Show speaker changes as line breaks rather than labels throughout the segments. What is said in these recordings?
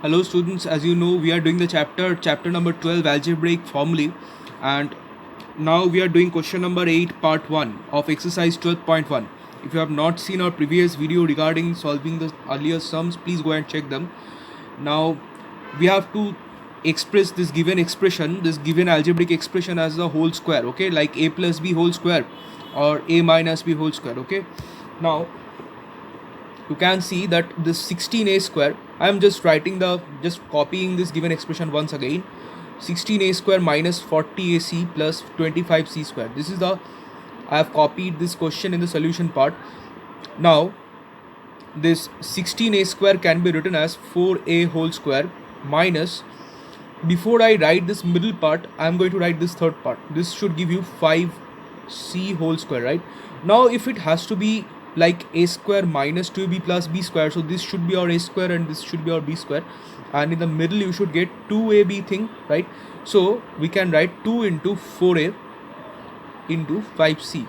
Hello students, as you know we are doing the chapter number 12 algebraic formulae, and now we are doing question number 8 part 1 of exercise 12.1. If you have not seen our previous video regarding solving the earlier sums, please go and check them. Now we have to express this given expression, this given algebraic expression as the whole square, okay, like a plus b whole square or a minus b whole square, okay. Now you can see that this 16a square, I am just copying this given expression once again. 16a square minus 40ac plus 25c square. This is the, I have copied this question in the solution part. Now this 16a square can be written as 4a whole square minus, before I write this middle part, I am going to write this third part. This should give you 5c whole square, right? Now if it has to be like a square minus 2b plus b square, so this should be our a square and this should be our b square, and in the middle you should get 2ab thing, right? So we can write 2 into 4a into 5c.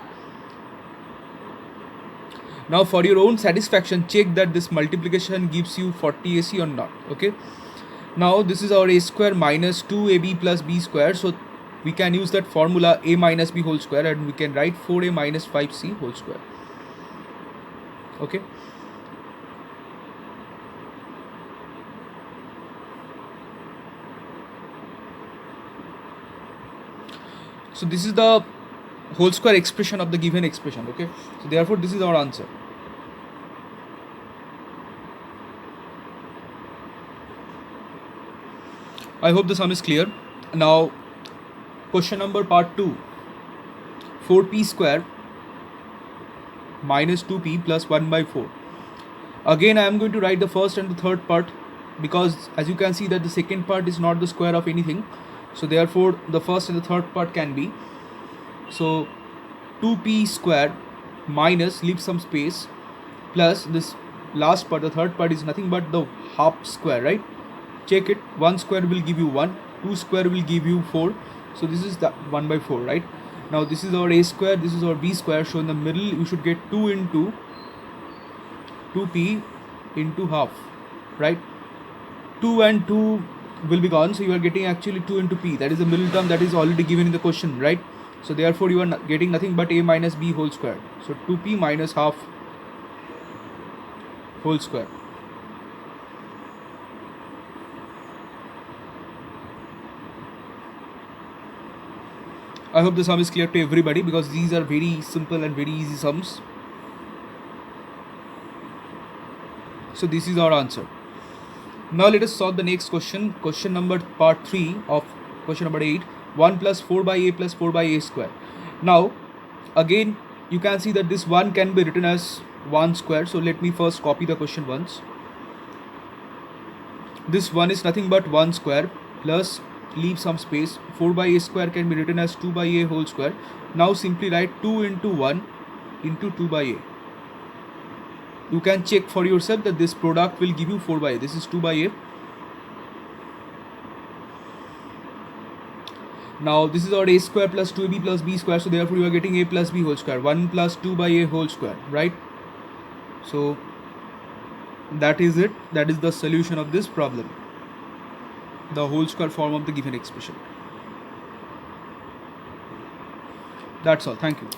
Now for your own satisfaction, check that this multiplication gives you 40ac or not, okay. Now this is our a square minus 2ab plus b square, so we can use that formula a minus b whole square, and we can write 4a minus 5c whole square, okay. So this is the whole square expression of the given expression, okay. So therefore this is our answer. I hope the sum is clear. Now question number part 2, 4p square minus 2p plus 1 by 4. Again I am going to write the first and the third part, because as you can see that the second part is not the square of anything, so therefore the first and the third part can be. So 2p square minus, leave some space, plus this last part, the third part, is nothing but the half square, right? Check it, 1 square will give you 1, 2 square will give you 4, so this is the 1 by 4, right? Now this is our a square, this is our b square, so in the middle you should get 2 into 2p into half, right? 2 and 2 will be gone, so you are getting actually 2 into p, that is the middle term that is already given in the question, right? So therefore you are getting nothing but a minus b whole square, so 2p minus half whole square. I hope the sum is clear to everybody, because these are very simple and very easy sums. So this is our answer. Now let us solve the next question, question number part 3 of question number 8, 1 plus 4 by a plus 4 by a square. Now again you can see that this 1 can be written as 1 square, so let me first copy the question once. This 1 is nothing but 1 square plus, leave some space, 4 by a square can be written as 2 by a whole square. Now simply write 2 into 1 into 2 by a. You can check for yourself that this product will give you 4 by a. This is 2 by a. Now this is our a square plus 2ab plus b square, so therefore you are getting a plus b whole square, 1 plus 2 by a whole square, right? So that is it, that is the solution of this problem, the whole square form of the given expression. That's all. Thank you.